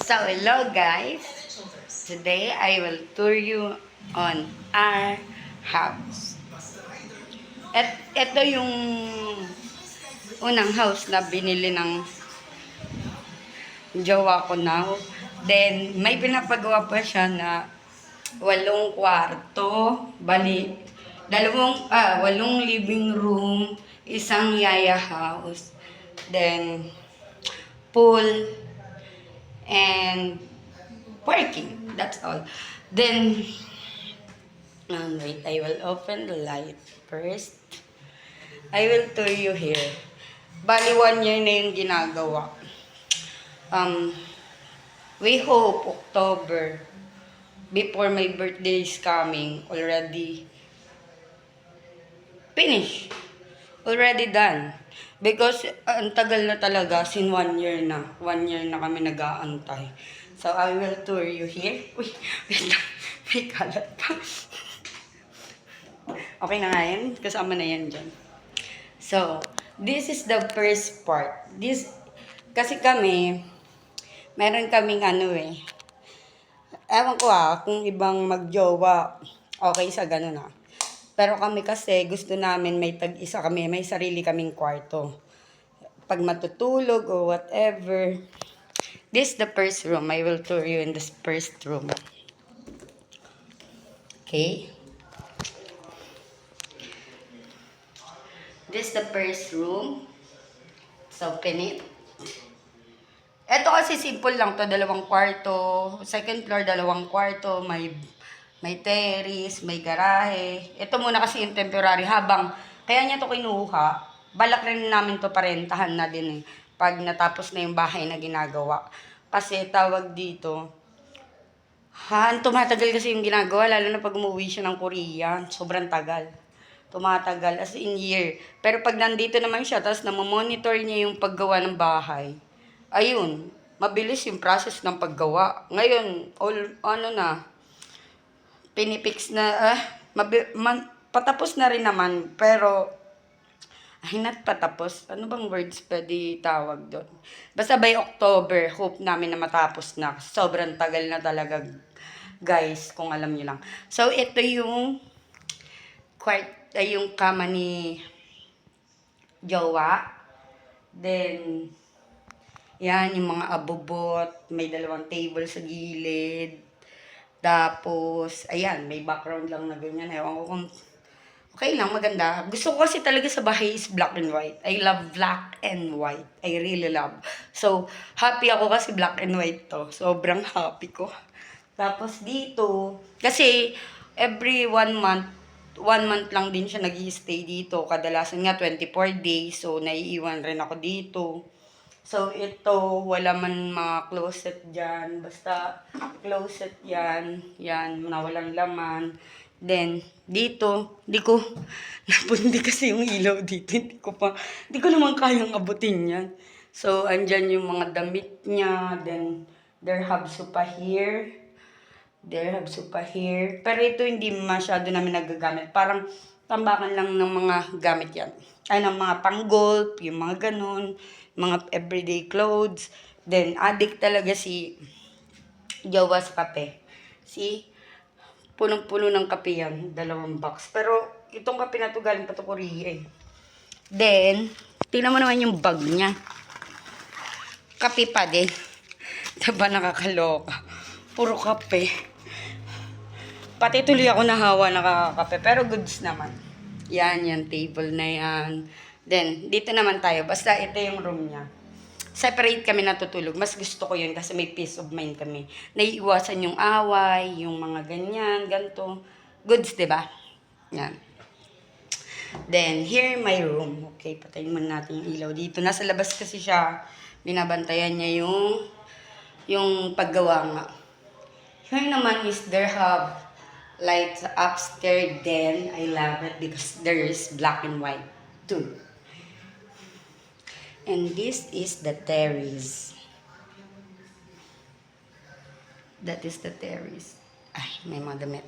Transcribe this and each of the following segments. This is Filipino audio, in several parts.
So, hello guys. Today, I will tour you on our house. At ito yung unang house na binili ng jowa ko now. Then, may pinapagawa pa siya na 8 kwarto. Bali, 8 living room, isang yaya house. Then, pool, and parking. That's all. Then, wait, I will open the light first. I will tour you here. Bali, 1 year na yung ginagawa. We hope October, before my birthday is coming, already finished. Already done. Because ang tagal na talaga, sin 1 year na. 1 year na kami nag-aantay. So, I will tour you here. Uy, wait lang. May kalat pa. Okay na nga yan. Kasama na yan dyan. So, this is the first part. Kasi kami, meron kaming ewan ko kung ibang magjowa, okay sa ganun Pero kami kasi, gusto namin may tag-isa kami, may sarili kaming kwarto. Pag matutulog or whatever. This is the first room. I will tour you in this first room. Okay? This is the first room. So, open it. Ito kasi simple lang to, 2 kwarto. Second floor, 2 kwarto. May terrace, may garahe. Ito muna kasi yung temporary habang kaya niya to kinuha. Balak rin namin to parentahan na din pag natapos na yung bahay na ginagawa. Kasi tawag dito, tumatagal kasi yung ginagawa, lalo na pag umuwi siya ng Korea. Sobrang tagal. Tumatagal as in year. Pero pag nandito naman siya, tapos namomonitor niya yung paggawa ng bahay, ayun, mabilis yung process ng paggawa. Ngayon, pinipix na, patapos na rin naman, pero, not patapos. Ano bang words pwede tawag doon? Basta by October, hope namin na matapos na. Sobrang tagal na talaga, guys, kung alam niyo lang. So, ito yung yung kama ni jowa. Then, yan, yung mga abubot. May 2 table sa gilid. Tapos, ayan, may background lang na ganyan. Ewan ko kung okay lang, maganda. Gusto ko kasi talaga sa bahay is black and white. I love black and white. I really love. So, happy ako kasi black and white to. Sobrang happy ko. Tapos dito, kasi every 1 month lang din siya nag-i-stay dito. Kadalasan nga 24 days. So, naiiwan rin ako dito. So, ito, wala man mga closet dyan. Basta, closet yan. Yan, na walang laman. Then, dito, napundi kasi yung ilaw dito. Hindi ko naman kayang abutin yan. So, andyan yung mga damit niya. Then, there have sopa here. Pero ito hindi masyado namin nagagamit. Parang tambakan lang ng mga gamit yan. Ay, ng mga pang-golf, yung mga ganun. Mga everyday clothes. Then, addict talaga si jowa sa kape. See? Punong-puno ng kape yan, 2 box. Pero, itong kape na to galing pa to Korea Then, tingnan mo naman yung bag niya. Kape pa din. Diba nakakaloka? Puro kape. Pati tuloy ako nahawa nakakape. Pero goods naman. Yan, table na yan. Then, dito naman tayo. Basta ito yung room niya. Separate kami natutulog. Mas gusto ko yun kasi may peace of mind kami. Naiiwasan yung away, yung mga ganyan, ganito. Goods, diba? Yan. Then, here my room. Okay, patayin muna natin yung ilaw dito. Nasa labas kasi siya. Binabantayan niya yung paggawa nga. Here naman is there have lights upstairs. Then, I love it because there is black and white too. And this is the terrace. That is the terrace. Ay, may mga damit.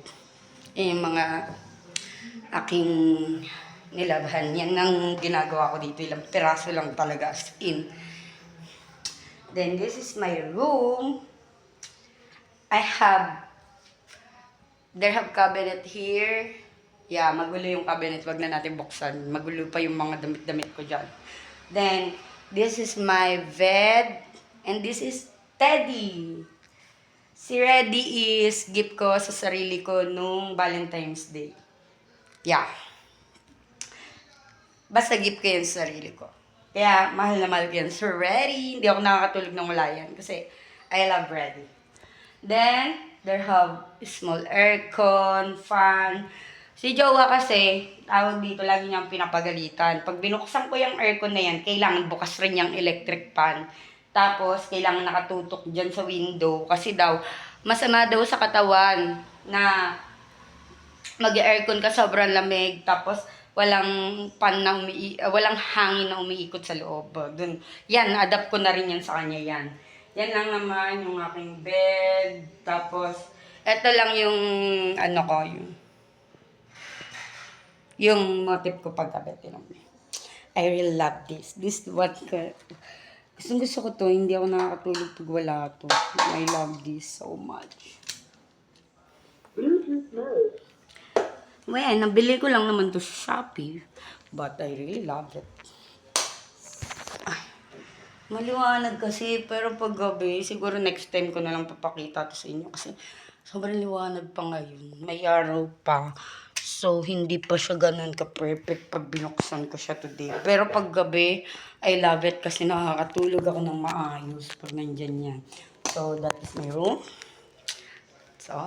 Yung mga aking nilabhan. Yan ang ginagawa ko dito. Ilang piraso lang talaga as in. Then, this is my room. I have, there have cabinet here. Yeah, magulo yung cabinet. Wag na natin buksan. Magulo pa yung mga damit-damit ko dyan. Then, this is my bed. And this is Teddy. Si Reddy is gift ko sa sarili ko nung Valentine's Day. Yeah. Basta gift ko yun sa sarili ko. Kaya, mahal na mahal ko yan. So, Reddy. Hindi ako nakakatulog ng wala yan. Kasi, I love Reddy. Then, there have small aircon, fan. Si Jowa kasi, tawag dito, lagi niyang pinapagalitan. Pag binuksan ko yung aircon na yan, kailangan bukas rin yung electric fan. Tapos, kailangan nakatutok dyan sa window. Kasi daw, masama daw sa katawan na mag-aircon ka sobrang lamig. Tapos, walang walang hangin na umiikot sa loob. Dun, yan, adapt ko na rin yan sa kanya yan. Yan lang naman yung aking bed. Tapos, eto lang yung, ano ko, yung motif ko paggabi. I really love this. This what, gusto ko to. Hindi ako nakakatulog pag wala to. I love this so much. Well, nabili ko lang naman to sa Shopee. But I really love it. Maliwanag kasi, pero pag gabi, siguro next time ko na lang papakita to sa inyo kasi sobrang liwanag pa ngayon. May araw pa. So, hindi pa siya ganun ka-perfect pag binuksan ko siya today. Pero pag gabi, I love it kasi nakakatulog ako ng maayos pag nandyan yan. So, that is my room. So,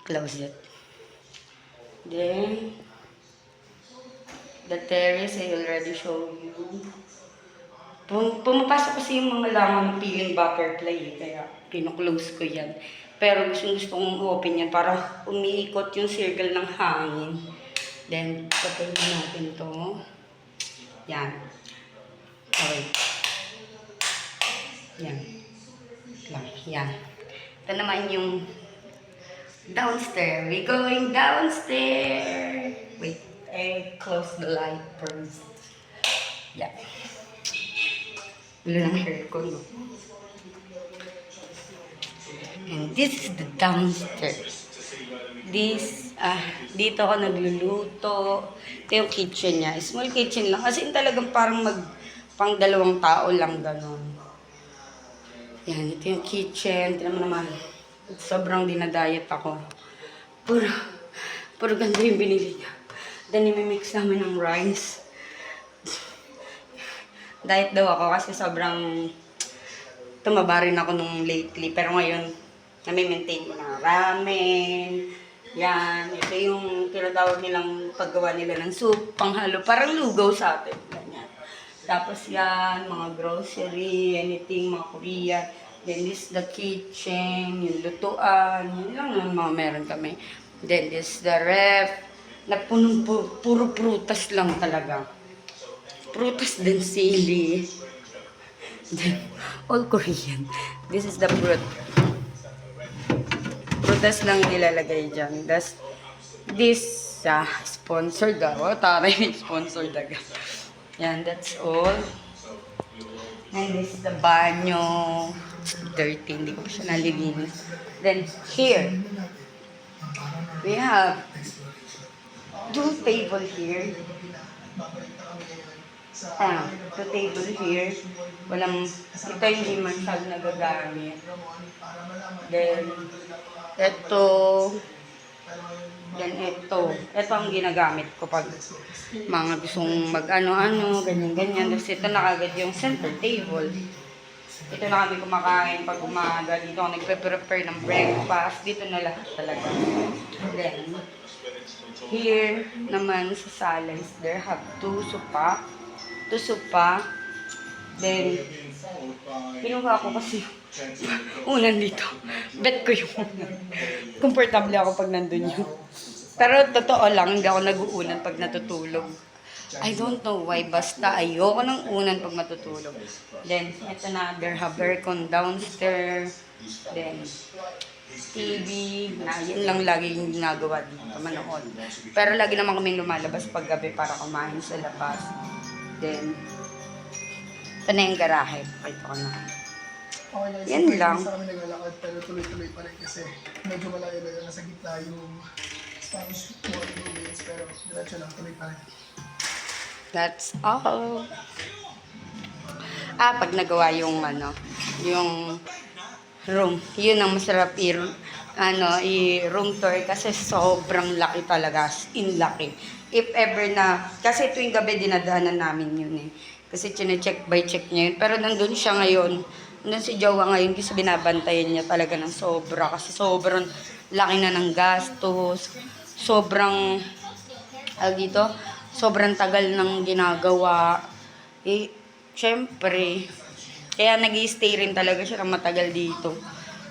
close it. Then, the terrace, I already showed you. Pumapasok kasi yung mga laman ng peeling butterfly, kaya kinuklose ko yan. Pero gusto kong open yan para umiikot yung circle ng hangin. Then, patayin natin to. Yan. Okay. Yan. Lang. Yan. Ito naman yung downstairs. We're going downstairs. Wait. I close the light first. Yeah. Wala ng hair ko, no? And this is the downstairs. Dito ako nagluluto. Ito yung kitchen niya. Small kitchen lang. Kasi talagang parang pang 2 tao lang ganon. Yan, ito yung kitchen. Ito naman. Sobrang dinadiet ako. Puro ganda yung binili niya. Then, imimix namin ng rice. Diet daw ako kasi sobrang tumaba rin ako nung lately. Pero ngayon, nami-maintain ko na ramen. Yan. Ito yung tinatawag nilang paggawa nila ng soup, panghalo. Parang lugaw sa atin. Ganyan. Tapos yan, mga grocery, anything, mga Korea. Then this the kitchen, yung lutuan. Yun lang yung mga meron kami. Then this the ref. Na puro prutas lang talaga. Prutas din sili. Then, all Korean. This is the fruit. Prutas lang nilalagay dyan. This, sponsored ako. Taray, sponsored agad. Yan, that's all. And this is the banyo. It's dirty, hindi ko siya nalilinis. Then, here, we have 2 table here. 2 table here. Ito hindi masyado nagagamit. Then, ito ang ginagamit ko pag mga gustong mag-ano-ano, ganyan-ganyan. Tapos ito na kagad yung center table. Ito na kami kumakain pag umaga. Dito ako nagpe-prepare ng breakfast. Dito na lahat talaga. Then, here naman sa sala is there have 2 sopa. Then, kinuha ko kasi unan dito. Bet ko yung unan. Komportable ako pag nandun yun. Pero totoo lang, hindi ako nag-uunan pag natutulog. I don't know why, basta ayoko ng unan pag matutulog. Then, ito na, there have aircon downstairs. Then, TV, yun lang lagi yung ginagawa dito, manood. Pero lagi naman kaming lumalabas pag gabi para kumain sa labas. Then, ito na yung garahe. Pakita ko na. Okay guys, Yan so lang. sa kami naglalakad pero tuloy-tuloy pa rin kasi medyo malayo-layo nasa gitna yung Spanish Wall Ruins pero diretso lang, tuloy pa rin. That's all. Pag nagawa yung ano, yung room, yun ang masarap i-room tour kasi sobrang laki talaga, as in laki. If ever na, kasi tuwing gabi dinadaanan namin yun eh. Kasi check by check niya yun. Pero nandun siya ngayon, nandun si Jowa ngayon kasi binabantayan niya talaga ng sobra. Kasi sobrang laki na ng gastos, sobrang, dito, sobrang tagal ng ginagawa. Eh, syempre, kaya nag-i-stay rin talaga siya ng matagal dito.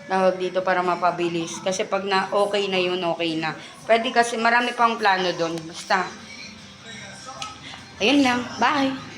Tawag dito para mapabilis. Kasi pag na okay na yun, okay na. Pwede kasi marami pang plano doon. Basta, ayun lang. Bye!